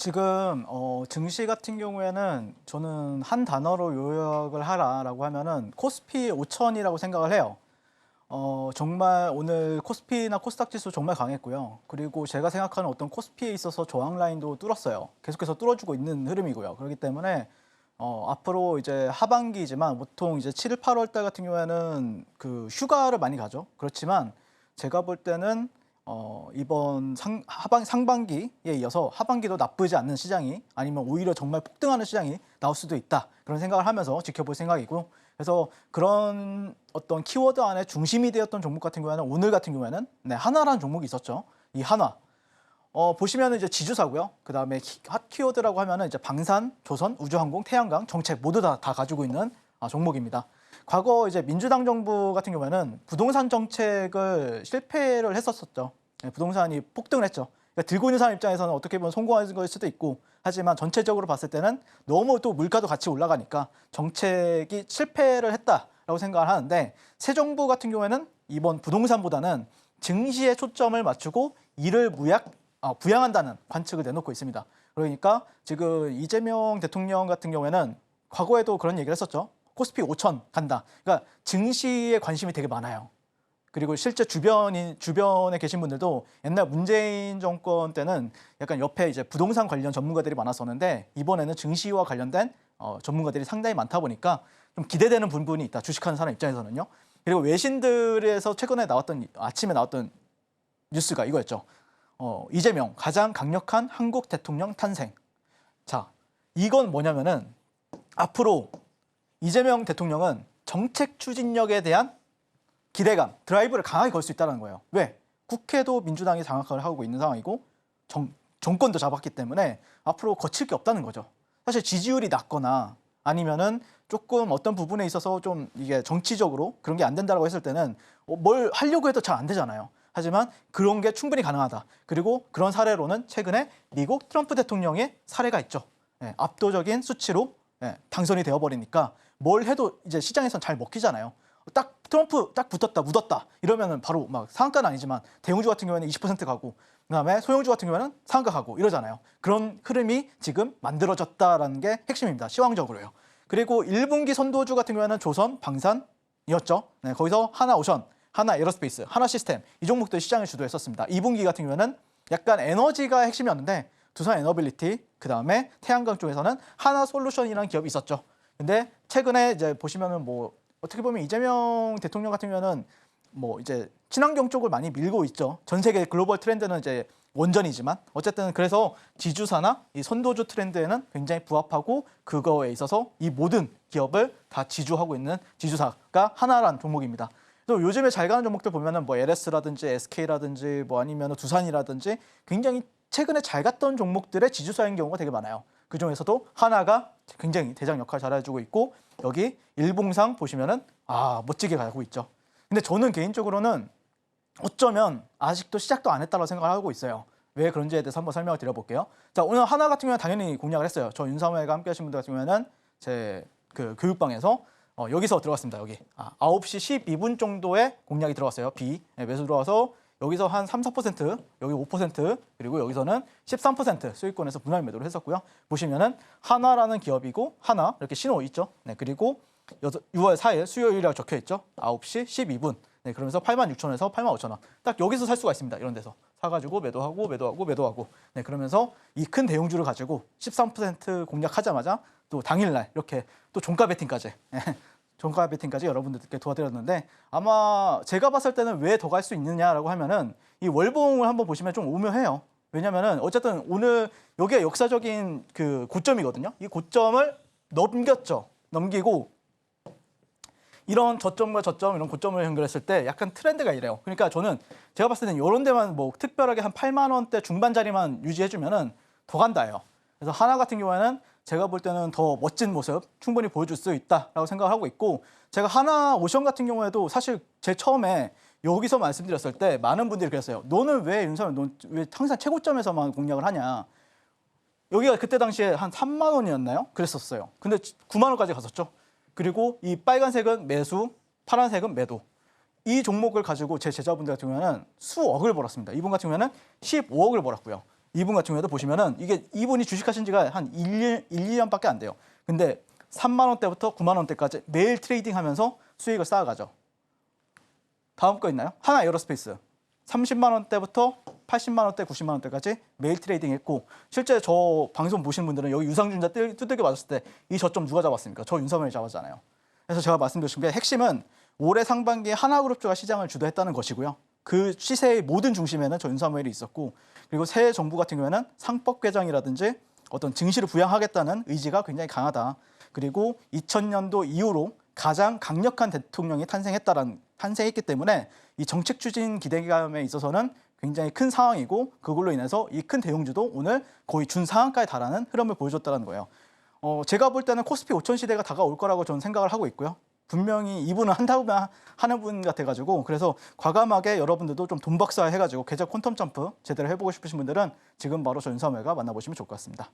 지금 증시 같은 경우에는 저는 한 단어로 요약을 하라라고 하면은 코스피 5천이라고 생각을 해요. 정말 오늘 코스피나 코스닥 지수 정말 강했고요. 그리고 제가 생각하는 어떤 코스피에 있어서 저항 라인도 뚫었어요. 계속해서 뚫어주고 있는 흐름이고요. 그렇기 때문에 앞으로 이제 하반기지만 보통 이제 7, 8월 달 같은 경우에는 그 휴가를 많이 가죠. 그렇지만 제가 볼 때는 이번 상반기에 이어서 하반기도 나쁘지 않는 시장이 아니면 오히려 정말 폭등하는 시장이 나올 수도 있다. 그런 생각을 하면서 지켜볼 생각이고, 그래서 그런 어떤 키워드 안에 중심이 되었던 종목 같은 경우에는 오늘 같은 경우에는 하나라는 종목이 있었죠. 이 하나. 보시면은 이제 지주사고요. 그다음에 핫 키워드라고 하면은 이제 방산, 조선, 우주항공, 태양광, 정책 모두 다 가지고 있는 종목입니다. 과거 이제 민주당 정부 같은 경우에는 부동산 정책을 실패를 했었죠. 부동산이 폭등을 했죠. 그러니까 들고 있는 사람 입장에서는 어떻게 보면 성공한 걸 수도 있고, 하지만 전체적으로 봤을 때는 너무 또 물가도 같이 올라가니까 정책이 실패를 했다라고 생각을 하는데, 새 정부 같은 경우에는 이번 부동산보다는 증시에 초점을 맞추고 이를 부양한다는 관측을 내놓고 있습니다. 그러니까 지금 이재명 대통령 같은 경우에는 과거에도 그런 얘기를 했었죠. 코스피 5천 간다. 그러니까 증시에 관심이 되게 많아요. 그리고 실제 주변에 계신 분들도 옛날 문재인 정권 때는 약간 옆에 이제 부동산 관련 전문가들이 많았었는데, 이번에는 증시와 관련된 전문가들이 상당히 많다 보니까 좀 기대되는 부분이 있다. 주식하는 사람 입장에서는요. 그리고 외신들에서 최근에 아침에 나왔던 뉴스가 이거였죠. 이재명 가장 강력한 한국 대통령 탄생. 자, 이건 뭐냐면은 앞으로 이재명 대통령은 정책 추진력에 대한 기대감, 드라이브를 강하게 걸 수 있다는 거예요. 왜? 국회도 민주당이 장악을 하고 있는 상황이고 정권도 잡았기 때문에 앞으로 거칠 게 없다는 거죠. 사실 지지율이 낮거나 아니면은 조금 어떤 부분에 있어서 좀 이게 정치적으로 그런 게 안 된다고 했을 때는 뭘 하려고 해도 잘 안 되잖아요. 하지만 그런 게 충분히 가능하다. 그리고 그런 사례로는 최근에 미국 트럼프 대통령의 사례가 있죠. 압도적인 수치로 당선이 되어버리니까 뭘 해도 이제 시장에선 잘 먹히잖아요. 딱 트럼프 딱 붙었다 묻었다 이러면은 바로 막 상한가는 아니지만 대형주 같은 경우에는 20% 가고, 그다음에 소형주 같은 경우에는 상한가 가고 이러잖아요. 그런 흐름이 지금 만들어졌다라는 게 핵심입니다. 시황적으로요. 그리고 1분기 선도주 같은 경우에는 조선, 방산이었죠. 거기서 하나오션, 하나에어로스페이스, 하나시스템 이 종목들 시장을 주도했었습니다. 2분기 같은 경우에는 약간 에너지가 핵심이었는데 두산 에너빌리티, 그다음에 태양광 쪽에서는 하나솔루션이라는 기업이 있었죠. 근데 최근에 이제 보시면은 뭐 어떻게 보면 이재명 대통령 같은 경우는 뭐 이제 친환경 쪽을 많이 밀고 있죠. 전 세계 글로벌 트렌드는 이제 원전이지만 어쨌든 그래서 지주사나 이 선도주 트렌드에는 굉장히 부합하고, 그거에 있어서 이 모든 기업을 다 지주하고 있는 지주사가 하나라는 종목입니다. 그래서 요즘에 잘 가는 종목들 보면은 뭐 LS라든지 SK라든지 뭐 아니면 두산이라든지 굉장히 최근에 잘 갔던 종목들의 지주사인 경우가 되게 많아요. 그 중에서도 하나가 굉장히 대장 역할을 잘해주고 있고, 여기 일봉상 보시면은 멋지게 가고 있죠. 근데 저는 개인적으로는 어쩌면 아직도 시작도 안 했다고 생각을 하고 있어요. 왜 그런지에 대해서 한번 설명을 드려볼게요. 자, 오늘 하나 같은 경우는 당연히 공략을 했어요. 저 윤사무엘과 함께 하신 분들 같은 경우에는 제 그 교육방에서 여기서 들어갔습니다. 여기 9시 12분 정도에 공략이 들어갔어요. 매수 들어와서 여기서 한 3, 4%, 여기 5%, 그리고 여기서는 13% 수익권에서 분할 매도를 했었고요. 보시면은 하나라는 기업이고, 하나 이렇게 신호 있죠. 그리고 6월 4일 수요일이라고 적혀 있죠. 9시 12분. 그러면서 86,000원에서 85,000원. 딱 여기서 살 수가 있습니다. 이런 데서 사가지고 매도하고. 그러면서 이 큰 대형주를 가지고 13% 공략하자마자 또 당일날 이렇게 또 종가 베팅까지. 종가 베팅까지 여러분들께 도와드렸는데, 아마 제가 봤을 때는 왜 더 갈 수 있느냐라고 하면은 이 월봉을 한번 보시면 좀 오묘해요. 왜냐면은 어쨌든 오늘 여기가 역사적인 그 고점이거든요. 이 고점을 넘기고 이런 저점과 저점, 이런 고점을 연결했을 때 약간 트렌드가 이래요. 그러니까 저는 제가 봤을 때는 이런 데만 뭐 특별하게 한 8만 원대 중반 자리만 유지해주면은 더 간다예요. 그래서 하나 같은 경우에는 제가 볼 때는 더 멋진 모습 충분히 보여줄 수 있다라고 생각을 하고 있고, 제가 하나 오션 같은 경우에도 사실 제 처음에 여기서 말씀드렸을 때 많은 분들이 그랬어요. 너는 왜 윤석열, 넌 왜 항상 최고점에서만 공략을 하냐. 여기가 그때 당시에 한 3만 원이었나요? 그랬었어요. 근데 9만 원까지 갔었죠. 그리고 이 빨간색은 매수, 파란색은 매도. 이 종목을 가지고 제 제자분들 같은 경우에는 수억을 벌었습니다. 이분 같은 경우에는 15억을 벌었고요. 이분 같은 경우에도 보시면은 이게 이분이 주식하신 지가 한 1, 2년밖에 안 돼요. 근데 3만 원대부터 9만 원대까지 매일 트레이딩 하면서 수익을 쌓아가죠. 다음 거 있나요? 하나 에어로스페이스. 30만 원대부터 80만 원대, 90만 원대까지 매일 트레이딩 했고, 실제 저 방송 보신 분들은 여기 유상증자 두들겨 맞았을 때 이 저점 누가 잡았습니까? 저 윤석열이 잡았잖아요. 그래서 제가 말씀드린 게 핵심은 올해 상반기에 하나그룹주가 시장을 주도했다는 것이고요. 그 시세의 모든 중심에는 저 윤석열이 있었고, 그리고 새 정부 같은 경우에는 상법 개정이라든지 어떤 증시를 부양하겠다는 의지가 굉장히 강하다. 그리고 2000년도 이후로 가장 강력한 대통령이 탄생했기 때문에 이 정책 추진 기대감에 있어서는 굉장히 큰 상황이고, 그걸로 인해서 이 큰 대형주도 오늘 거의 준상한가에 달하는 흐름을 보여줬다는 거예요. 제가 볼 때는 코스피 5천 시대가 다가올 거라고 저는 생각을 하고 있고요. 분명히 이분은 한다고만 하는 분 같아가지고, 그래서 과감하게 여러분들도 좀 돈 박사 해가지고 계좌 퀀텀 점프 제대로 해보고 싶으신 분들은 지금 바로 저 윤석열과 만나보시면 좋을 것 같습니다.